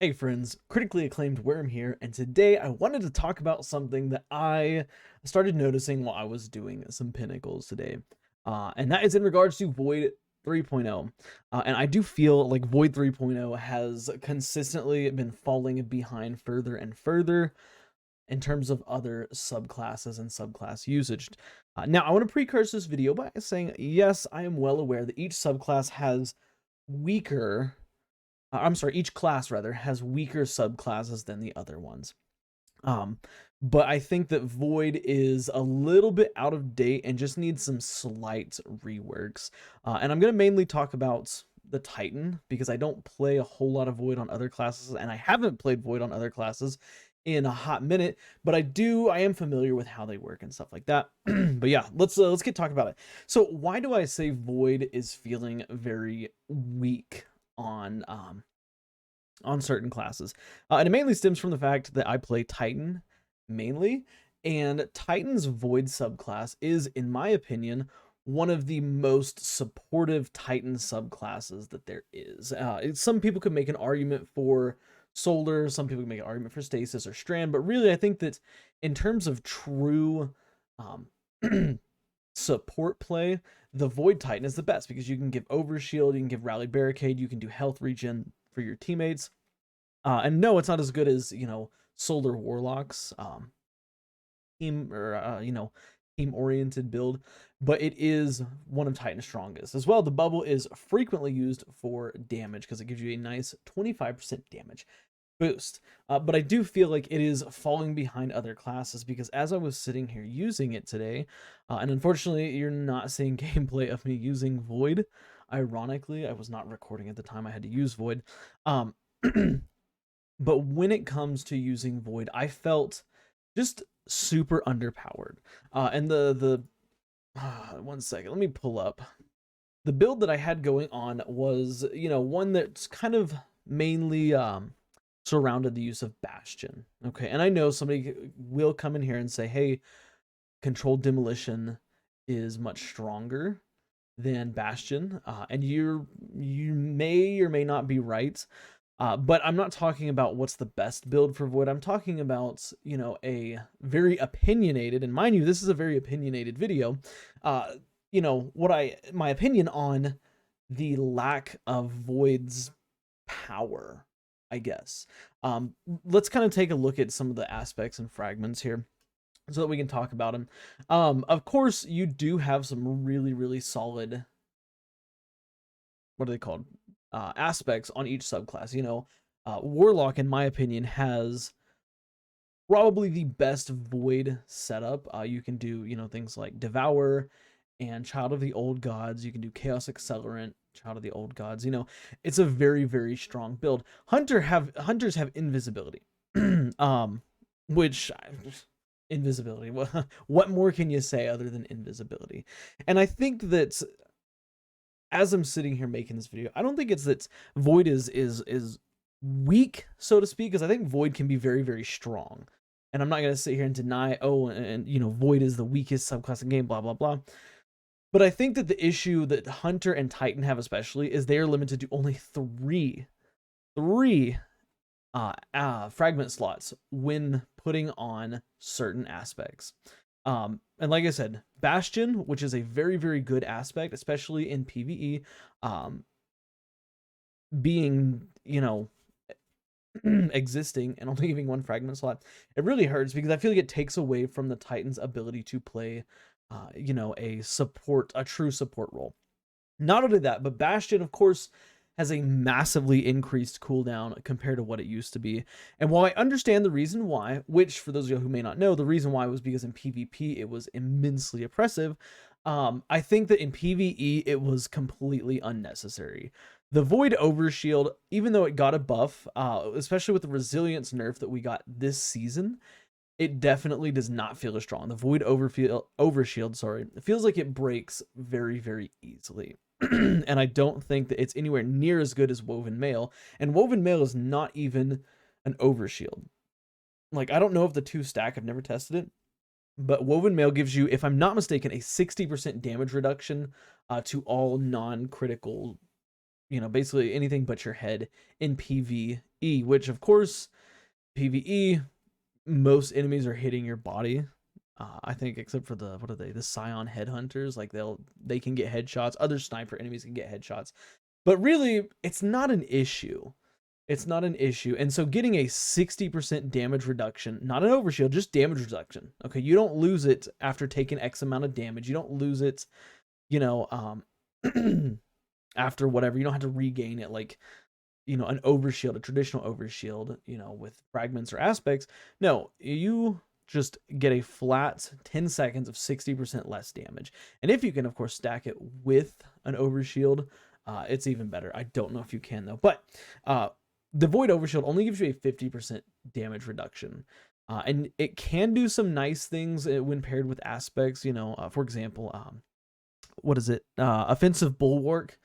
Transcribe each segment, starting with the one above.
Hey friends, critically acclaimed Worm here, and today I wanted to talk about something that I started noticing while I was doing some Pinnacles today. And that is in regards to Void 3.0. And I do feel like Void 3.0 has consistently been falling behind further and further in terms of other subclasses and subclass usage. Now, I want to precurse this video by saying, yes, I am well aware that each subclass has weaker I'm sorry, each class rather has weaker subclasses than the other ones. Um, but I think that Void is a little bit out of date and just needs some slight reworks. And I'm going to mainly talk about the Titan because I don't play a whole lot of Void on other classes, and I haven't played Void on other classes in a hot minute, but I am familiar with how they work and stuff like that. But yeah, let's get talking about it. So why do I say Void is feeling very weak on certain classes? And it mainly stems from the fact that I play Titan mainly, and Titan's Void subclass is, in my opinion, one of the most supportive Titan subclasses that there is. Some people could make an argument for Solar, some people can make an argument for Stasis or Strand, but really I think that in terms of true um, support play, the Void Titan is the best because you can give Overshield, you can give Rally Barricade, you can do health regen for your teammates. And no, it's not as good as, Solar Warlocks team or team oriented build, but it is one of Titan's strongest. As well, the bubble is frequently used for damage because it gives you a nice 25% damage boost. But I do feel like it is falling behind other classes because as I was sitting here using it today, and unfortunately, you're not seeing gameplay of me using Void. Ironically, I was not recording at the time I had to use Void. Um, but when it comes to using Void, I felt just super underpowered. And the one second, let me pull up. The build that I had going on was, one that's kind of mainly surrounded the use of Bastion. Okay, and I know somebody will come in here and say, "Hey, controlled demolition is much stronger than Bastion," and you may or may not be right. But I'm not talking about what's the best build for Void. I'm talking about, a very opinionated, and mind you, this is a very opinionated video. Uh, my opinion on the lack of Void's power, I guess. Let's kind of take a look at some of the aspects and fragments here so that we can talk about them. Of course, you do have some really, really solid, what are they called? Aspects on each subclass. Warlock, in my opinion, has probably the best Void setup. You can do, things like Devour and Child of the Old Gods. You can do Chaos Accelerant, Child of the Old Gods. It's a very, very strong build. Hunters have invisibility, um, which invisibility. What more can you say other than invisibility? And I think that as I'm sitting here making this video, I don't think it's that Void is weak, so to speak, because I think Void can be very, very strong. And I'm not gonna sit here and deny, oh, and Void is the weakest subclass in game, blah blah blah. But I think that the issue that Hunter and Titan have especially is they are limited to only three fragment slots when putting on certain aspects. And like I said, Bastion, which is a very, very good aspect, especially in PvE, being, existing and only giving one fragment slot, it really hurts because I feel like it takes away from the Titan's ability to play, a true support role. Not only that, but Bastion, of course, has a massively increased cooldown compared to what it used to be. And while I understand the reason why, which for those of you who may not know, the reason why was because in PvP it was immensely oppressive, I think that in PvE it was completely unnecessary. The Void Overshield, even though it got a buff, especially with the resilience nerf that we got this season, it definitely does not feel as strong. The Void Overshield, sorry, it feels like it breaks very, very easily. And I don't think that it's anywhere near as good as Woven Mail. And Woven Mail is not even an Overshield. Like, I don't know if the two stack, I've never tested it, but Woven Mail gives you, if I'm not mistaken, a 60% damage reduction to all non-critical basically anything but your head in PvE, which of course, PvE, most enemies are hitting your body. I think except for what are they? The Scion headhunters, like they can get headshots. Other sniper enemies can get headshots. But really, it's not an issue. It's not an issue. And so getting a 60% damage reduction, not an overshield, just damage reduction. Okay, you don't lose it after taking X amount of damage. You don't lose it, after whatever. You don't have to regain it like, an overshield, a traditional overshield, with fragments or aspects. No, you just get a flat 10 seconds of 60% less damage. And if you can, of course, stack it with an overshield, it's even better. I don't know if you can, though. But the Void Overshield only gives you a 50% damage reduction. And it can do some nice things when paired with aspects. For example, what is it? Offensive Bulwark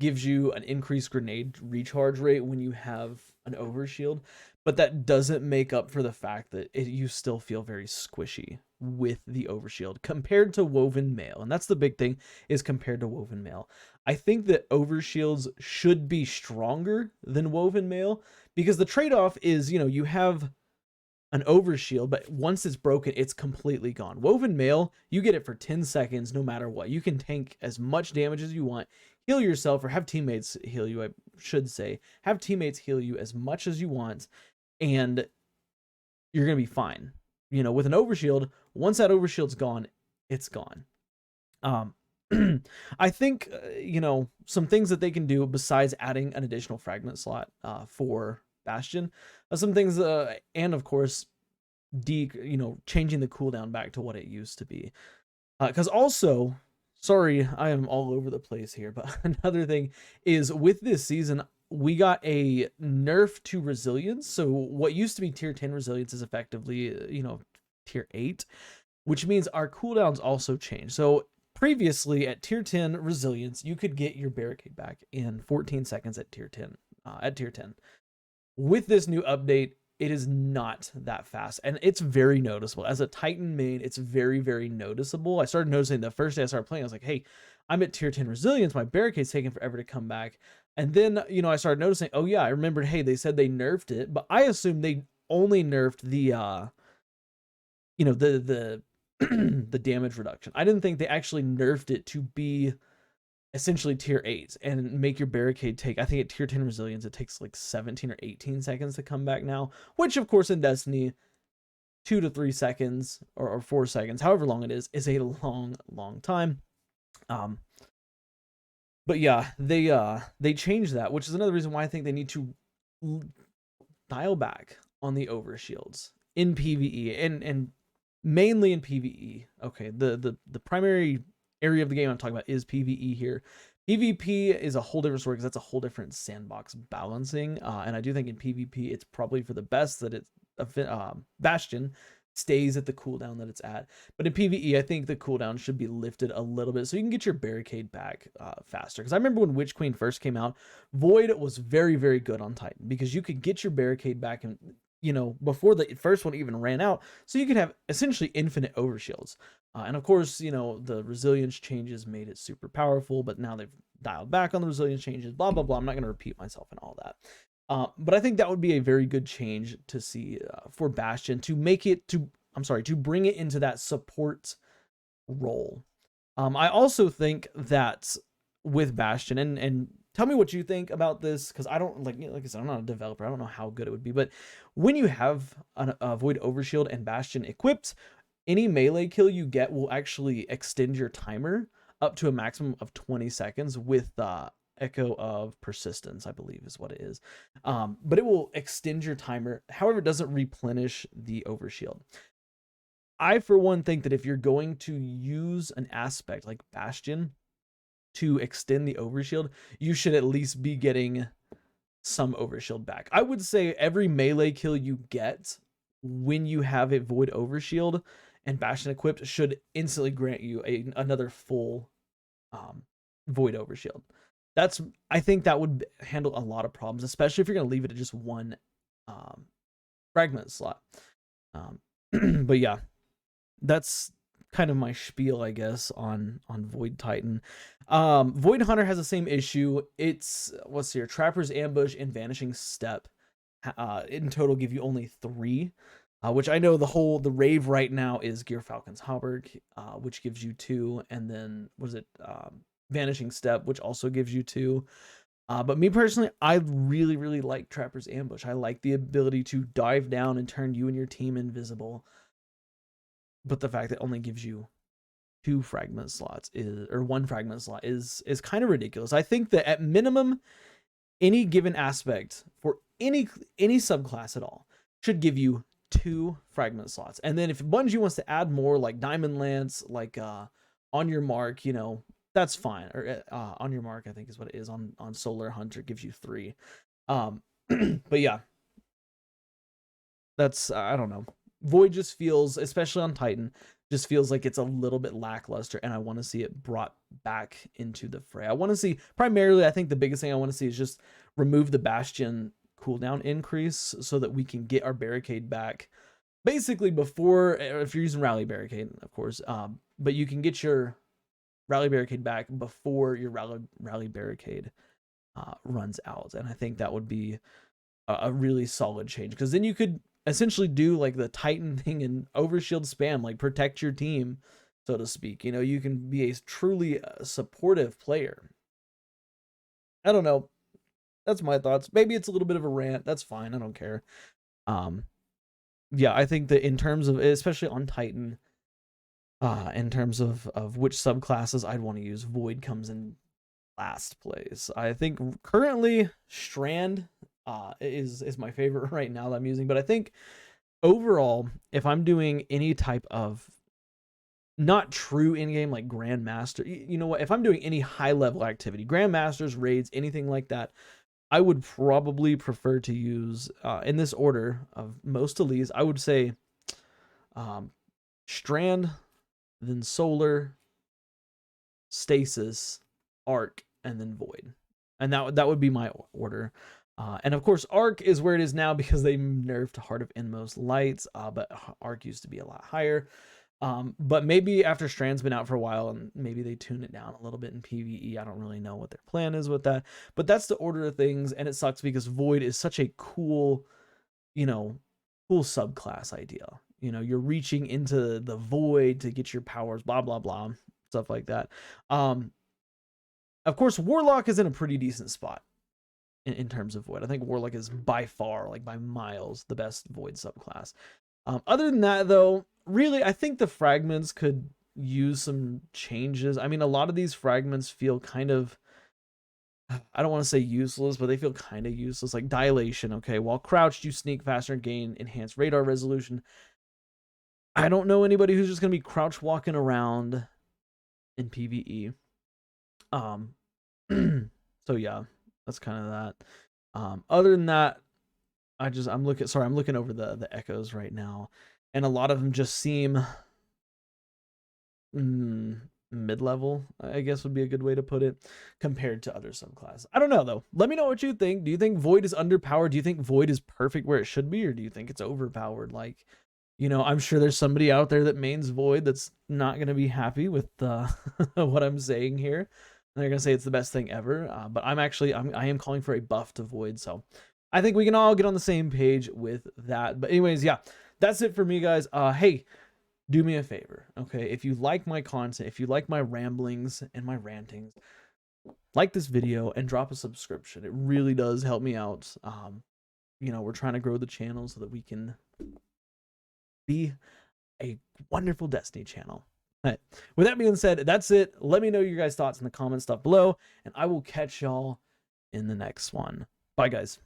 gives you an increased grenade recharge rate when you have an overshield, but that doesn't make up for the fact that you still feel very squishy with the overshield compared to Woven Mail. And that's the big thing, is compared to Woven Mail. I think that overshields should be stronger than Woven Mail, because the trade-off is, you have an overshield, but once it's broken, it's completely gone. Woven Mail, you get it for 10 seconds no matter what. You can tank as much damage as you want, heal yourself, or have teammates heal you, I should say. Have teammates heal you as much as you want, and you're going to be fine. With an overshield, once that overshield's gone, it's gone. I think, some things that they can do besides adding an additional fragment slot for Bastion, some things, and of course, changing the cooldown back to what it used to be. Because also, sorry, I am all over the place here, but another thing is with this season, we got a nerf to resilience. So what used to be tier 10 resilience is effectively, tier 8, which means our cooldowns also change. So previously at tier 10 resilience, you could get your barricade back in 14 seconds at tier 10. With this new update, it is not that fast, and it's very noticeable. As a Titan main, it's very, very noticeable. I started noticing the first day I started playing, I was like, hey, I'm at tier 10 resilience, my barricade's taking forever to come back. And then, I started noticing, oh yeah, I remembered, hey, they said they nerfed it, but I assumed they only nerfed the, the damage reduction. I didn't think they actually nerfed it to be essentially tier 8 and make your barricade take, I think at tier 10 resilience, it takes like 17 or 18 seconds to come back now, which of course in Destiny, 2 to 3 seconds or 4 seconds, however long it is a long time. But yeah, they changed that, which is another reason why I think they need to dial back on the overshields in PvE and mainly in PvE. Okay, the primary area of the game I'm talking about is PvE here. PvP is a whole different story because that's a whole different sandbox balancing. And I do think in PvP, it's probably for the best that Bastion stays at the cooldown that it's at. But in PvE, I think the cooldown should be lifted a little bit so you can get your barricade back faster. Because I remember when Witch Queen first came out, Void was very, very good on Titan because you could get your barricade back and before the first one even ran out, so you could have essentially infinite overshields. And of course, the resilience changes made it super powerful, but now they've dialed back on the resilience changes, blah, blah, blah. I'm not going to repeat myself and all that. But I think that would be a very good change to see for Bastion to make it to bring it into that support role. I also think that with Bastion, and tell me what you think about this, because I don't like I said, I'm not a developer. I don't know how good it would be, but when you have a Void Overshield and Bastion equipped, any melee kill you get will actually extend your timer up to a maximum of 20 seconds with Echo of Persistence, I believe is what it is. But it will extend your timer. However, it doesn't replenish the Overshield. I, for one, think that if you're going to use an aspect like Bastion to extend the overshield, you should at least be getting some overshield back. I would say every melee kill you get when you have a Void Overshield and Bastion equipped should instantly grant you another full Void Overshield. I think that would handle a lot of problems, especially if you're going to leave it at just one fragment slot. But yeah, that's kind of my spiel, I guess, on Void Titan. Void Hunter has the same issue. It's, what's here, Trapper's Ambush and Vanishing Step. In total give you only 3. Which I know the rave right now is Gyrfalcon's Hauberk, which gives you 2, and then was it Vanishing Step, which also gives you 2. But me personally, I really like Trapper's Ambush. I like the ability to dive down and turn you and your team invisible. But the fact that it only gives you 2 fragment slots or 1 fragment slot is kind of ridiculous. I think that at minimum, any given aspect for any subclass at all should give you 2 fragment slots. And then if Bungie wants to add more, like Diamond Lance, like On Your Mark, you know, that's fine. Or On Your Mark, I think is what it is. On Solar Hunter gives you 3. But yeah, that's I don't know. Void just feels, especially on Titan, just feels like it's a little bit lackluster, and I want to see it brought back into the fray. I want to see, primarily, I think the biggest thing I want to see is just remove the Bastion cooldown increase so that we can get our barricade back basically before, if you're using Rally Barricade, of course, but you can get your Rally Barricade back before your Rally Barricade runs out. And I think that would be a really solid change, because then you could essentially do like the Titan thing and overshield spam, like protect your team, so to speak. You know, you can be a truly supportive player. I don't know. That's my thoughts. Maybe it's a little bit of a rant. That's fine. I don't care. Yeah, I think that in terms of, especially on Titan, in terms of which subclasses I'd want to use, Void comes in last place. I think currently Strand is my favorite right now that I'm using, but I think overall, if I'm doing any type of not true in-game like Grandmaster, you know what, if I'm doing any high level activity, Grandmasters, raids, anything like that, I would probably prefer to use in this order of most of these, I would say Strand, then Solar, Stasis, Arc, and then Void. And that would be my order. And of course, Arc is where it is now because they nerfed Heart of Inmost Lights, but Arc used to be a lot higher. But maybe after Strand's been out for a while and maybe they tune it down a little bit in PvE. I don't really know what their plan is with that, but that's the order of things. And it sucks because Void is such a cool, you know, cool subclass idea. You know, you're reaching into the void to get your powers, blah, blah, blah, stuff like that. Of course, Warlock is in a pretty decent spot in terms of Void. I think Warlock is by far, like by miles, the best Void subclass. Other than that, though, really, I think the fragments could use some changes. I mean, a lot of these fragments feel kind of, I don't want to say useless, but they feel kind of useless. Like Dilation, okay, while crouched, you sneak faster and gain enhanced radar resolution. I don't know anybody who's just going to be crouch walking around in PvE. So yeah, that's kind of that. Other than that, I'm looking over the echoes right now, and a lot of them just seem mid-level, I guess would be a good way to put it, compared to other subclasses. I don't know though. Let me know what you think. Do you think Void is underpowered? Do you think Void is perfect where it should be, or do you think it's overpowered? Like, you know, I'm sure there's somebody out there that mains Void that's not going to be happy with what I'm saying here. And they're going to say it's the best thing ever. But I am calling for a buff to Void. So I think we can all get on the same page with that. But anyways, yeah, that's it for me, guys. Hey, do me a favor, okay? If you like my content, if you like my ramblings and my rantings, like this video and drop a subscription. It really does help me out. You know, we're trying to grow the channel so that we can be a wonderful Destiny channel. All right. With that being said, that's it. Let me know your guys' thoughts in the comments stuff below, and I will catch y'all in the next one. Bye, guys.